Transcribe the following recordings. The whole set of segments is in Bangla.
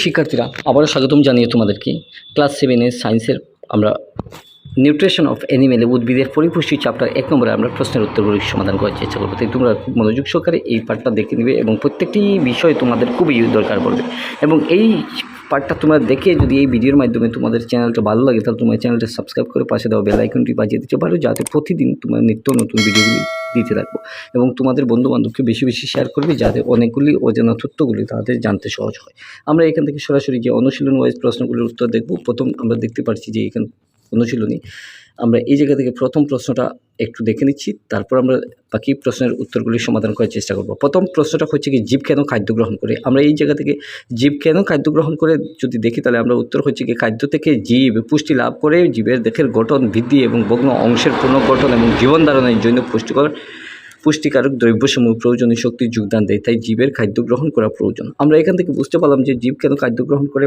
শিক্ষার্থীরা আবারও স্বাগতম জানিয়ে তোমাদেরকে ক্লাস 7-এর সায়েন্সের আমরা নিউট্রিশন অফ অ্যানিমেলে উদ্ভিদের পরিপুষ্টি চ্যাপ্টার 1 নম্বরে আমরা প্রশ্নের উত্তরগুলি সমাধান করার চেষ্টা করবো। তাই তোমরা খুব মনোযোগ সহকারে এই পার্টটা দেখে নেবে এবং প্রত্যেকটি বিষয় তোমাদের খুবই দরকার পড়বে। এবং এই পার্টটা তোমরা দেখে যদি এই ভিডিওর মাধ্যমে তোমাদের চ্যানেলটা ভালো লাগে তাহলে তোমার চ্যানেলটা সাবস্ক্রাইব করে পাশে দেওয়া বেল আইকনটি বাজিয়ে দিতে পারো, যাতে প্রতিদিন তোমার নিত্য নতুন ভিডিওগুলি দিতে থাকবো এবং তোমাদের বন্ধুবান্ধবকে বেশি বেশি শেয়ার করবে, যাতে অনেকগুলি অজানা তথ্যগুলি তাদের জানতে সহজ হয়। আমরা এখান থেকে সরাসরি যে অনুশীলন ওয়াইজ প্রশ্নগুলির উত্তর দেখব। প্রথম আমরা দেখতে পাচ্ছি যে এখানে অনুশীলনী আমরা এই জায়গা থেকে প্রথম প্রশ্নটা একটু দেখে নিচ্ছি, তারপর আমরা বাকি প্রশ্নের উত্তরগুলি সমাধান করার চেষ্টা করব। প্রথম প্রশ্নটা হচ্ছে কি, জীব কেন খাদ্য গ্রহণ করে? আমরা এই জায়গা থেকে জীব কেন খাদ্য গ্রহণ করে যদি দেখি তাহলে আমরা উত্তর হচ্ছে কি, খাদ্য থেকে জীব পুষ্টি লাভ করে জীবের দেহের গঠন বৃদ্ধি এবং ভগ্ন অংশের পুনর্গঠন এবং জীবন ধারণের জন্য পুষ্টিকারক দ্রব্যসমূহ প্রয়োজনীয় শক্তির যোগদান দেয়, তাই জীবের খাদ্য গ্রহণ করা প্রয়োজন। আমরা এখান থেকে বুঝতে পারলাম যে জীব কেন খাদ্য গ্রহণ করে।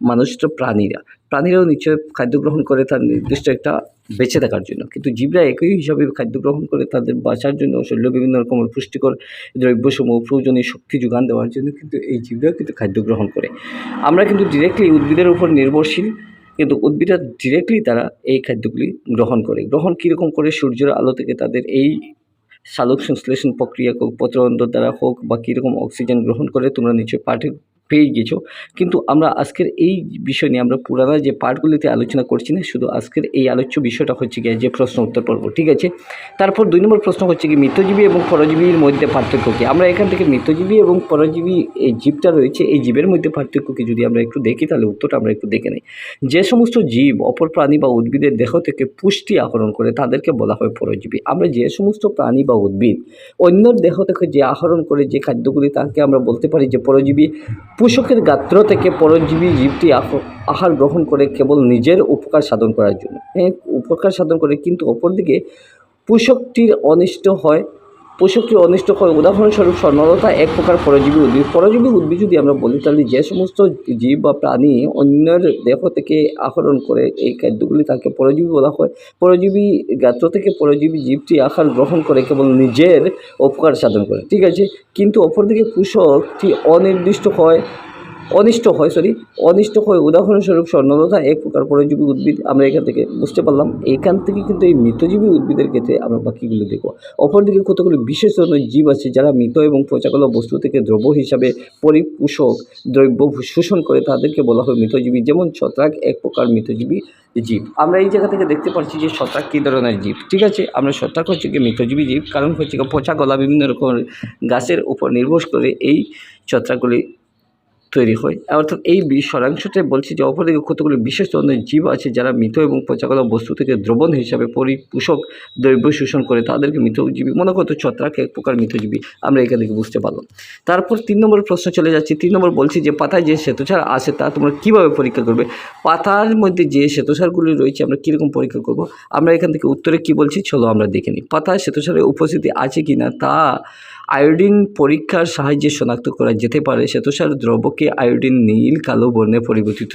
মানুষ তো প্রাণীরাও নিশ্চয় খাদ্য গ্রহণ করে তার নির্দিষ্ট একটা বেঁচে থাকার জন্য, কিন্তু জীবরা একই হিসাবে খাদ্য গ্রহণ করে তাদের বাঁচার জন্য, শরীরে বিভিন্ন রকমের পুষ্টিকর দ্রব্যসমূহ প্রয়োজনীয় শক্তি যোগান দেওয়ার জন্য কিন্তু এই জীবরাও কিন্তু খাদ্য গ্রহণ করে। আমরা কিন্তু ডিরেক্টলি উদ্ভিদের উপর নির্ভরশীল, কিন্তু উদ্ভিদরা ডিরেক্টলি তারা এই খাদ্যগুলি গ্রহণ করে। গ্রহণ কীরকম করে? সূর্যের আলো থেকে তাদের এই সালোক সংশ্লেষণ প্রক্রিয়া হোক, পত্ররন্ধ্র দ্বারা হোক, বা কীরকম অক্সিজেন গ্রহণ করে তোমরা নিশ্চয়ই পাঠে পেয়ে গেছো। কিন্তু আমরা আজকের এই বিষয় নিয়ে আমরা পুরানো যে পার্টগুলিতে আলোচনা করছি না, শুধু আজকের এই আলোচ্য বিষয়টা হচ্ছে গিয়ে যে প্রশ্ন উত্তর পর্ব, ঠিক আছে। তারপর 2 নম্বর প্রশ্ন হচ্ছে কি, মৃতজীবী এবং পরজীবীর মধ্যে পার্থক্য কী? আমরা এখান থেকে মৃতজীবী এবং পরজীবী এই জীবটা রয়েছে, এই জীবের মধ্যে পার্থক্য কী যদি আমরা একটু দেখি তাহলে উত্তরটা আমরা একটু দেখে নিই। যে সমস্ত জীব অপর প্রাণী বা উদ্ভিদের দেহ থেকে পুষ্টি আহরণ করে তাদেরকে বলা হয় পরজীবী। আমরা যে সমস্ত প্রাণী বা উদ্ভিদ অন্যের দেহ থেকে যে আহরণ করে যে খাদ্যগুলি, তাকে আমরা বলতে পারি যে পরজীবী। পোষকের গাত্র থেকে পরজীবী জীবটি আহার গ্রহণ করে কেবল নিজের উপকার সাধন করার জন্য, উপকার সাধন করে, কিন্তু অপরদিকে পোষকটির অনিষ্ট হয়। উদাহরণস্বরূপ স্বর্ণলতা এক প্রকার পরজীবী উদ্ভিদ। পরজীবী উদ্ভিদ যদি আমরা বলি তাহলে যে সমস্ত জীব বা প্রাণী অন্যের দেহ থেকে আহরণ করে এই খাদ্যগুলি, তাকে পরজীবী বলা হয়। পরজীবী গাত্র থেকে পরজীবী জীবটি আহার গ্রহণ করে কেবল নিজের উপকার সাধন করে, ঠিক আছে, কিন্তু অপরদিকে পোষকটি অনিষ্ট হয়। উদাহরণস্বরূপ স্বর্ণলতা এক প্রকার পরজীবী উদ্ভিদ। আমরা এখান থেকে বুঝতে পারলাম, এখান থেকে কিন্তু এই মৃতজীবী উদ্ভিদের ক্ষেত্রে আমরা বাকিগুলো দেখব। অপরদিকে কতগুলি বিশেষ ধরনের জীব আছে যারা মৃত এবং পচাগলা বস্তু থেকে দ্রব্য হিসাবে পরিপোষক দ্রব্য শোষণ করে, তাদেরকে বলা হয় মৃতজীবী। যেমন ছত্রাক এক প্রকার মৃতজীবী জীব। আমরা এই জায়গা থেকে দেখতে পাচ্ছি যে ছত্রাক কী ধরনের জীব, ঠিক আছে। আমরা ছত্রাক হচ্ছে কি মৃতজীবী জীব, কারণ হচ্ছে কি পচা গলা বিভিন্ন রকমের গাছের উপর নির্ভর করে এই ছত্রাকগুলি তৈরি হয়। অর্থাৎ এই সারাংশতে বলছি যে অপরদিকে কতগুলো বিশেষ ধরনের জীব আছে যারা মৃত এবং পচাগলা বস্তু থেকে দ্রবণ হিসাবে পরিপোষক দ্রব্য শোষণ করে, তাদেরকে মৃতজীবী। মনে করতো ছত্রাক এক প্রকার মৃতজীবী, আমরা এখান থেকে বুঝতে পারলাম। তারপর 3 নম্বর প্রশ্ন চলে যাচ্ছি। 3 নম্বর বলছি যে পাতায় যে শ্বেতসার আছে তা তোমরা কীভাবে পরীক্ষা করবে? পাতার মধ্যে যে শ্বেতসারগুলি রয়েছে আমরা কীরকম পরীক্ষা করব? আমরা এখান থেকে উত্তরে কী বলছি চলো আমরা দেখে নিই। পাতায় শ্বেতসারের উপস্থিতি আছে কি না তা আয়োডিন পরীক্ষার সাহায্যে শনাক্ত করা যেতে পারে। শ্বেতসার দ্রবকে আয়োডিন নীল কালো বর্ণে পরিবর্তিত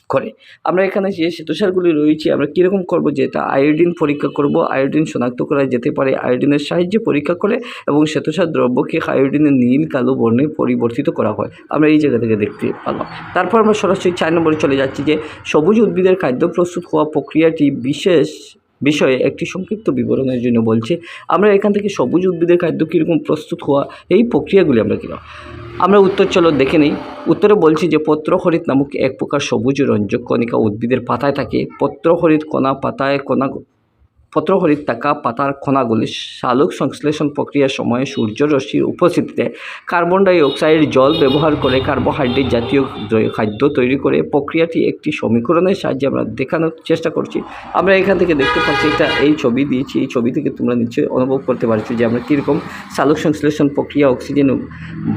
করে। আমরা এখানে যে শ্বেতসারগুলি রয়েছে আমরা কীরকম করবো, যে এটা আয়োডিন পরীক্ষা করব। আয়োডিন শনাক্ত করা যেতে পারে আয়োডিনের সাহায্যে পরীক্ষা করে, এবং শ্বেতসার দ্রব্যকে আয়োডিনের নীল কালো বর্ণে পরিবর্তিত করা হয়। আমরা এই জায়গা থেকে দেখতে পারলাম। তারপর আমরা সরাসরি 4 নম্বরে চলে যাচ্ছি যে সবুজ উদ্ভিদের খাদ্য প্রস্তুত হওয়া প্রক্রিয়াটি বিশেষ বিষয়ে একটি সংক্ষিপ্ত বিবরণের জন্য বলছে। আমরা এখান থেকে সবুজ উদ্ভিদের খাদ্য কীরকম প্রস্তুত হওয়া এই প্রক্রিয়াগুলি আমরা উত্তর চলো দেখে নিই। উত্তরে বলছি যে পত্রহরিত নামক এক প্রকার সবুজ রঞ্জক কণিকা উদ্ভিদের পাতায় থাকে। পত্রহরিত থাকা পাতার কণাগুলি সালোক সংশ্লেষণ প্রক্রিয়ার সময় সূর্যরশ্মির উপস্থিতিতে কার্বন ডাই অক্সাইড জল ব্যবহার করে কার্বোহাইড্রেট জাতীয় খাদ্য তৈরি করে। প্রক্রিয়াটি একটি সমীকরণের সাহায্যে আমরা দেখানোর চেষ্টা করছি। আমরা এখান থেকে দেখতে পাচ্ছি এই ছবি দিয়েছি, এই ছবি থেকে তোমরা নিশ্চয়ই অনুভব করতে পারছো যে আমরা কীরকম সালোক সংশ্লেষণ প্রক্রিয়া অক্সিজেন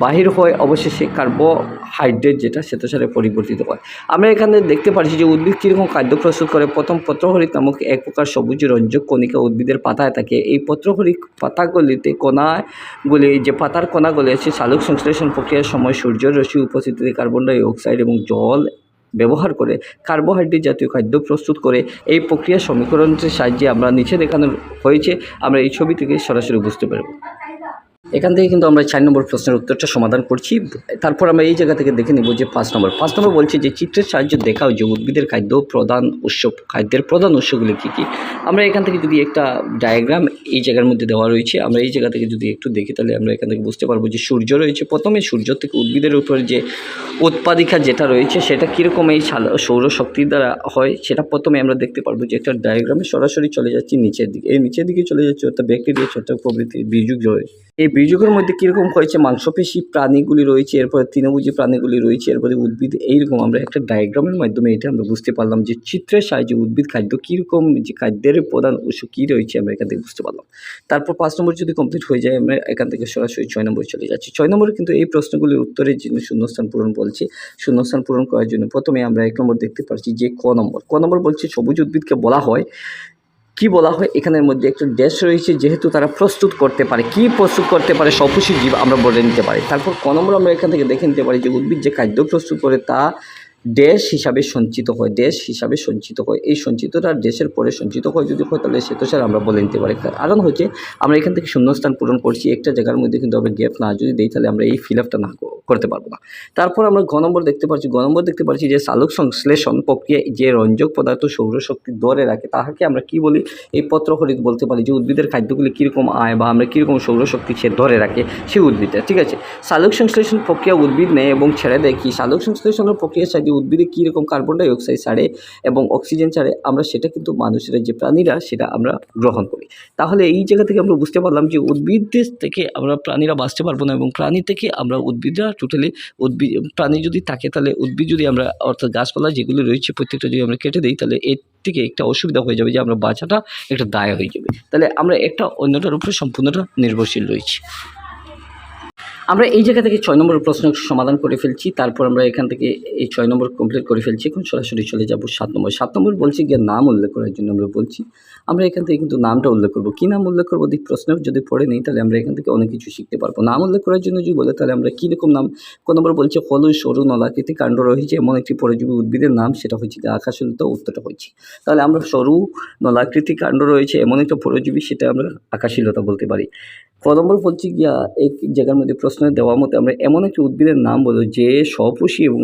বাহির হয়, অবশেষে কার্বোহাইড্রেট যেটা শ্বেতসারে পরিবর্তিত হয়। আমরা এখানে দেখতে পাচ্ছি যে উদ্ভিদ কীরকম খাদ্য প্রস্তুত করে। প্রথম পত্রহরিত নামক এক প্রকার সবুজ রঞ্জক কণিকা উদ্ভিদের পাতায় থাকে। এই পত্রহরিত পাতাগুলিতে যে পাতার কণাগুলি আছে সালোক সংশ্লেষণ প্রক্রিয়ার সময় সূর্যের রশ্মি উপস্থিতিতে কার্বন ডাই অক্সাইড এবং জল ব্যবহার করে কার্বোহাইড্রেট জাতীয় খাদ্য প্রস্তুত করে। এই প্রক্রিয়ার সমীকরণের সাহায্যে আমরা নিচে দেখানো হয়েছে, আমরা এই ছবি থেকে সরাসরি বুঝতে পারব। এখান থেকে কিন্তু আমরা 4 নম্বর প্রশ্নের উত্তরটা সমাধান করছি। তারপর আমরা এই জায়গা থেকে দেখে নেব যে 5 নম্বর বলছে যে চিত্রের সাহায্যে দেখাও যে উদ্ভিদের খাদ্যের প্রধান উৎসগুলি কী কী। আমরা এখান থেকে যদি একটা ডায়াগ্রাম এই জায়গার মধ্যে দেওয়া রয়েছে, আমরা এই জায়গা থেকে যদি একটু দেখি তাহলে আমরা এখান থেকে বুঝতে পারবো যে সূর্য রয়েছে। প্রথমে সূর্য থেকে উদ্ভিদের উপরে যে উৎপাদিকা যেটা রয়েছে সেটা কীরকম এই সৌরশক্তির দ্বারা হয় সেটা প্রথমে আমরা দেখতে পারবো যে একটা ডায়াগ্রামে সরাসরি চলে যাচ্ছি নিচের দিকে। এই নিচের দিকে চলে যাচ্ছে অর্থাৎ ব্যাকটেরিয়া ছত্রাক প্রভৃতি বীজক রয়েছে। এই বীজকের মধ্যে কীরকম হয়েছে মাংসপেশী প্রাণীগুলি রয়েছে, এরপরে তৃণভোজী প্রাণীগুলি রয়েছে, এরপরে উদ্ভিদ। এইরকম আমরা একটা ডায়াগ্রামের মাধ্যমে এটা আমরা বুঝতে পারলাম যে চিত্রের সাহায্যে উদ্ভিদ খাদ্য কীরকম, যে খাদ্যের প্রধান উৎস কী রয়েছে আমরা এখান থেকে বুঝতে পারলাম। তারপর 5 নম্বর যদি কমপ্লিট হয়ে যায় আমরা এখান থেকে সরাসরি 6 নম্বরে চলে যাচ্ছি। 6 নম্বরে কিন্তু এই প্রশ্নগুলির উত্তরের জন্য শূন্যস্থান পূরণ বলছে। শূন্যস্থান পূরণ করার জন্য প্রথমে আমরা 1 নম্বর দেখতে পাচ্ছি যে ক নম্বর বলছে সবুজ উদ্ভিদকে বলা হয় কি বলা হয়, এখানের মধ্যে একটা ড্যাশ রয়েছে যেহেতু তারা প্রস্তুত করতে পারে। কি প্রস্তুত করতে পারে? স্বপুষী জীব আমরা বলে নিতে পারি। তারপর ক নম্বর আমরা এখান থেকে দেখে নিতে পারি যে উদ্ভিদ যে খাদ্য প্রস্তুত করে তা ড্যাশ হিসাবে সঞ্চিত হয়। এই সঞ্চিতটা ড্যাশের পরে সঞ্চিত হয় যদি হয় তাহলে সে তো স্যার আমরা বলে নিতে পারি। কারণ হচ্ছে আমরা এখান থেকে শূন্যস্থান পূরণ করছি, একটা জায়গার মধ্যে কিন্তু আমরা গ্যাপ না যদি দিই তাহলে আমরা এই ফিল আপটা না করতে পারবো না। তারপর আমরা ঘ নম্বর দেখতে পাচ্ছি যে সালোক সংশ্লেষণ প্রক্রিয়া যে রঞ্জক পদার্থ সৌরশক্তি ধরে রাখে তাহাকে আমরা কি বলি? এই পত্রহরিত বলতে পারি। যে উদ্ভিদের খাদ্যগুলি কীরকম আয় বা আমরা কীরকম সৌরশক্তি সে ধরে রাখে সেই উদ্ভিদটা, ঠিক আছে। সালোক সংশ্লেষণ প্রক্রিয়া উদ্ভিদ নেয় এবং ছেড়ে দেয় কি? সালোক সংশ্লেষণের প্রক্রিয়ার সাহায্যে উদ্ভিদে কীরকম কার্বন ডাই অক্সাইড ছাড়ে এবং অক্সিজেন ছাড়ে, আমরা সেটা কিন্তু মানুষেরা যে প্রাণীরা সেটা আমরা গ্রহণ করি। তাহলে এই জায়গা থেকে আমরা বুঝতে পারলাম যে উদ্ভিদ থেকে আমরা প্রাণীরা বাঁচতে পারবো না এবং প্রাণী থেকে আমরা উদ্ভিদরা টোটালি প্রাণী যদি থাকে তাহলে উদ্ভিদ যদি আমরা অর্থাৎ গাছপালা যেগুলি রয়েছে প্রত্যেকটা যদি আমরা কেটে দিই তাহলে এর থেকে একটা অসুবিধা হয়ে যাবে যে আমরা বাঁচাটা একটা দায় হয়ে যাবে। তাহলে আমরা একটা অন্যটার উপরে সম্পূর্ণটা নির্ভরশীল রয়েছি। আমরা এই জায়গা থেকে 6 নম্বর প্রশ্ন সমাধান করে ফেলছি। তারপর আমরা এখান থেকে এই 6 নম্বর কমপ্লিট করে ফেলছি। এখন সরাসরি চলে যাব 7 নম্বর বলছি গিয়ে নাম উল্লেখ করার জন্য আমরা বলছি। আমরা এখান থেকে কিন্তু নামটা উল্লেখ করব। কী নাম উল্লেখ করবো? প্রশ্ন যদি পড়ে নিই তাহলে আমরা এখান থেকে অনেক কিছু শিখতে পারবো। নাম উল্লেখ করার জন্য যদি বলে তাহলে আমরা কীরকম নাম? কোন নম্বর বলছে হলুদ সরু নলাকৃতি কাণ্ড রয়েছে এমন একটি পরজীবী উদ্ভিদের নাম, সেটা হচ্ছে আকাশীলতা। উত্তরটা হচ্ছে তাহলে আমরা সরু নলাকৃতি কাণ্ড রয়েছে এমন একটা পরজীবী, সেটা আমরা আকাশীলতা বলতে পারি। ক নম্বর বলছি গিয়া এই জায়গার মধ্যে প্রশ্ন দেওয়ার মতো আমরা এমন একটি উদ্ভিদের নাম বলো যে স্বপুষী এবং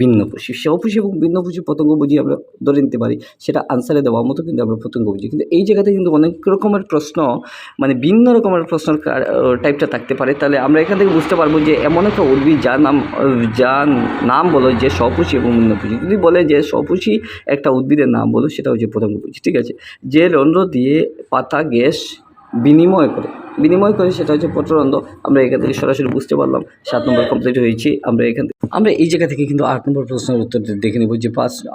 ভিন্নপুষী। স্বপুষী এবং ভিন্নপুষী পতঙ্গ বুঝি আমরা ধরে নিতে পারি, সেটা আনসারে দেওয়ার মতো কিন্তু আমরা পতঙ্গ বুঝি। কিন্তু এই জায়গাতে কিন্তু অনেক রকমের প্রশ্ন মানে ভিন্ন রকমের প্রশ্নের টাইপটা থাকতে পারে। তাহলে আমরা এখান থেকে বুঝতে পারবো যে এমন একটা উদ্ভিদ যার নাম বলো যে স্বপুষী এবং ভিন্নপুষী। যদি বলে যে স্বপুষী একটা উদ্ভিদের নাম বলো সেটা হচ্ছে পতঙ্গ বুঝি, ঠিক আছে। যে রন্ধ্র দিয়ে পাতা গ্যাস বিনিময় করে সেটা হচ্ছে পত্ররন্ধ্র। আমরা এখান থেকে সরাসরি বুঝতে পারলাম। 7 নম্বর কমপ্লিট হয়েছে। আমরা এই জায়গা থেকে কিন্তু 8 নম্বর প্রশ্নের উত্তর দেখে নেব যে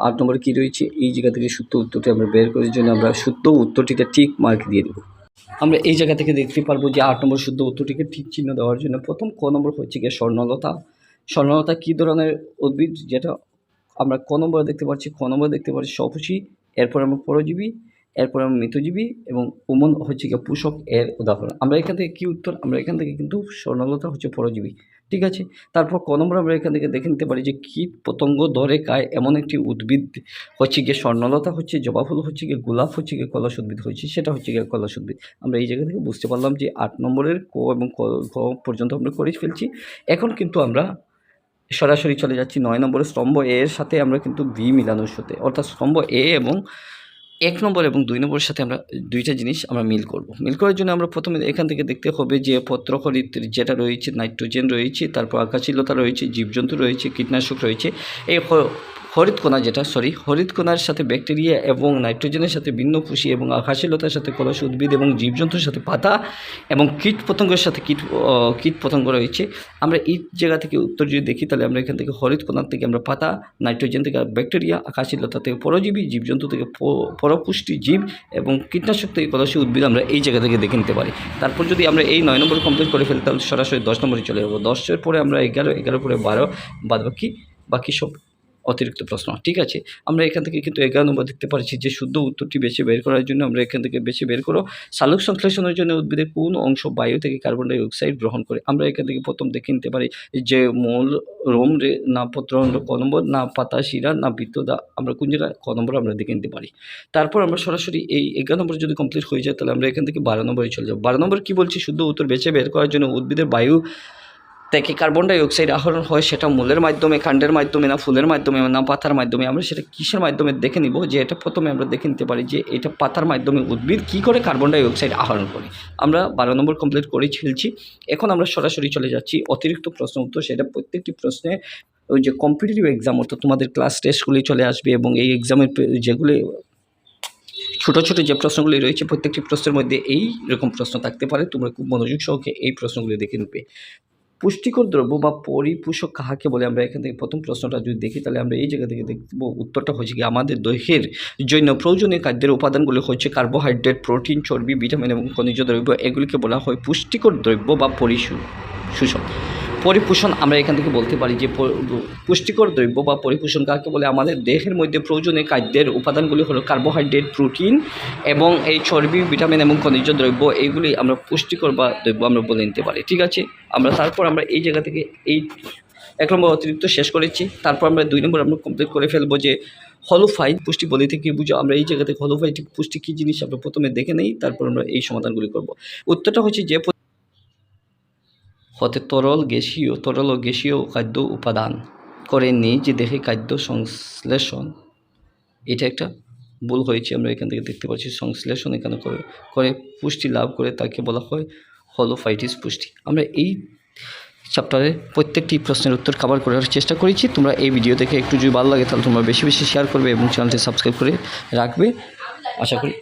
8 নম্বর কী রয়েছে। এই জায়গা থেকে সত্য উত্তরটি আমরা বের করার জন্য আমরা সত্য উত্তরটিকে ঠিক মার্ক দিয়ে দেবো। আমরা এই জায়গা থেকে দেখতে পারবো যে 8 নম্বর শুদ্ধ উত্তরটিকে ঠিক চিহ্ন দেওয়ার জন্য প্রথম ক নম্বর হচ্ছে গিয়ে স্বর্ণলতা কী ধরনের উদ্ভিদ, যেটা আমরা ক নম্বরে দেখতে পাচ্ছি। খ নম্বরে দেখতে পাচ্ছি স্বপুষী, এরপর আমরা পরজীবী, এরপর আমরা মৃতজীবী এবং উমন হচ্ছে গিয়ে পোষক এর উদাহরণ। আমরা এখান থেকে কী উত্তর? আমরা এখান থেকে কিন্তু স্বর্ণলতা হচ্ছে পরজীবী, ঠিক আছে। তারপর ক নম্বর আমরা এখান থেকে দেখে নিতে পারি যে কীট পতঙ্গ ধরে খায় এমন একটি উদ্ভিদ হচ্ছে গিয়ে স্বর্ণলতা, হচ্ছে জবা ফুল, হচ্ছে গিয়ে গোলাপ, হচ্ছে গিয়ে কলস উদ্ভিদ হচ্ছে, সেটা হচ্ছে গিয়ে কলস উদ্ভিদ। আমরা এই জায়গা থেকে বুঝতে পারলাম যে 8 নম্বরের ক এবং খ পর্যন্ত আমরা করে ফেলছি। এখন কিন্তু আমরা সরাসরি চলে যাচ্ছি 9 নম্বরের স্তম্ভ এর সাথে আমরা কিন্তু বি মিলানোর সাথে, অর্থাৎ স্তম্ভ এ এবং 1 নম্বর এবং 2 নম্বরের সাথে আমরা দুইটা জিনিস আমরা মিল করব। মিল করার জন্য আমরা প্রথমে এখান থেকে দেখতে হবে যে পত্রহরিত যেটা রয়েছে নাইট্রোজেন রয়েছে, তারপর আকাশীলতা রয়েছে, জীবজন্তু রয়েছে, কীটনাশক রয়েছে। এই হরিতকণার সাথে ব্যাকটেরিয়া এবং নাইট্রোজেনের সাথে ভিন্নপুষী এবং আকাশীলতার সাথে কলস উদ্ভিদ এবং জীবজন্তুর সাথে পাতা এবং কীট পতঙ্গের সাথে কীট পতঙ্গ রয়েছে। আমরা এই জায়গা থেকে উত্তর যদি দেখি তাহলে আমরা এখান থেকে হরিতকণার থেকে আমরা পাতা, নাইট্রোজেন থেকে ব্যাকটেরিয়া, আকাশীলতা থেকে পরজীবী, জীবজন্তু থেকে পরপুষ্টি জীব এবং কীটনাশক থেকে কলসী উদ্ভিদ আমরা এই জায়গা থেকে দেখে নিতে পারি। তারপর যদি আমরা এই 9 নম্বর কমপ্লিট করে ফেলি তাহলে সরাসরি 10 নম্বরে চলে যাবো। 10-এর পরে আমরা 11 পরে 12 বাকি সব অতিরিক্ত প্রশ্ন। ঠিক আছে, আমরা এখান থেকে কিন্তু 11 নম্বর দেখতে পাচ্ছি যে শুদ্ধ উত্তরটি বেছে বের করার জন্য আমরা এখান থেকে বেছে বের করো সালোক সংশ্লেষণের জন্য উদ্ভিদের কোন অংশ বায়ু থেকে কার্বন ডাই অক্সাইড গ্রহণ করে। আমরা এখান থেকে প্রথম দেখে নিতে পারি যে মূল রোম রে না পত্রখণ্ড ক নম্বর, না পাতা শিরা, না বৃত্তদা, আমরা কোন জায়গায় ক নম্বর আমরা দেখে নিতে পারি। তারপর আমরা সরাসরি এই 11 নম্বর যদি কমপ্লিট হয়ে যায় তাহলে আমরা এখান থেকে 12 নম্বরে চলে যাব। 12 নম্বর কী বলছি, শুদ্ধ উত্তর বেছে বের করার জন্য উদ্ভিদের বায়ু থেকে কার্বন ডাই অক্সাইড আহরণ হয় সেটা মূলের মাধ্যমে, কাণ্ডের মাধ্যমে, না ফুলের মাধ্যমে, না পাতার মাধ্যমে। আমরা সেটা কিসের মাধ্যমে দেখে নিব, যে এটা প্রথমে আমরা দেখে নিতে পারি যে এটা পাতার মাধ্যমে উদ্ভিদ কী করে কার্বন ডাই অক্সাইড আহরণ করে। আমরা 12 নম্বর কমপ্লিট করেই ফেলছি। এখন আমরা সরাসরি চলে যাচ্ছি অতিরিক্ত প্রশ্ন উত্তর। সেটা প্রত্যেকটি প্রশ্নে ওই যে কম্পিটিটিভ এক্সাম অর্থাৎ তোমাদের ক্লাস টেস্টগুলি চলে আসবে এবং এই এক্সামের যেগুলি ছোটো ছোটো যে প্রশ্নগুলি রয়েছে প্রত্যেকটি প্রশ্নের মধ্যে এই রকম প্রশ্ন থাকতে পারে। তোমরা খুব মনোযোগ সহকারে এই প্রশ্নগুলি দেখে নেবে। পুষ্টিকর দ্রব্য বা পরিপোষক কাহাকে বলে? আমরা এখান থেকে প্রথম প্রশ্নটা যদি দেখি তাহলে আমরা এই জায়গা থেকে দেখব উত্তরটা হচ্ছে কি, আমাদের দৈহের জন্য প্রয়োজনীয় খাদ্যের উপাদানগুলো হচ্ছে কার্বোহাইড্রেট, প্রোটিন, চর্বি, ভিটামিন এবং খনিজ দ্রব্য। এগুলিকে বলা হয় পুষ্টিকর দ্রব্য বা পরিপোষক। পরিপোষণ আমরা এখান থেকে বলতে পারি যে পুষ্টিকর দ্রব্য বা পরিপোষণ কাকে বলে? আমাদের দেহের মধ্যে প্রয়োজনীয় খাদ্যের উপাদানগুলি হলো কার্বোহাইড্রেট, প্রোটিন এবং এই চর্বি, ভিটামিন এবং খনিজ দ্রব্য। এইগুলি আমরা পুষ্টিকর বা দ্রব্য আমরা বলে নিতে পারি। ঠিক আছে, তারপর আমরা এই জায়গা থেকে এই 1 নম্বর অতিরিক্ত শেষ করেছি। তারপর আমরা 2 নম্বর আমরা কমপ্লিট করে ফেলবো যে হলোফাইট পুষ্টি বলিতে কি বুঝো। আমরা এই জায়গা থেকে হলোফাইট পুষ্টি কী জিনিস আমরা প্রথমে দেখে নেই, তারপর আমরা এই সমাধানগুলি করব। উত্তরটা হচ্ছে যে হতে তরল ও গ্যাসীয় খাদ্য উপাদান করে নিজ দেহে খাদ্য সংশ্লেষণ। এটা একটা ভুল হয়েছে, আমরা এখান থেকে দেখতে পাচ্ছি সংশ্লেষণ এখানে করে পুষ্টি লাভ করে তাকে বলা হয় হলোফাইটিস পুষ্টি। আমরা এই চ্যাপ্টারে প্রত্যেকটি প্রশ্নের উত্তর কভার করার চেষ্টা করেছি। তোমরা এই ভিডিও দেখে একটু যদি ভালো লাগে তাহলে তোমরা বেশি বেশি শেয়ার করবে এবং চ্যানেলটি সাবস্ক্রাইব করে রাখবে, আশা করি।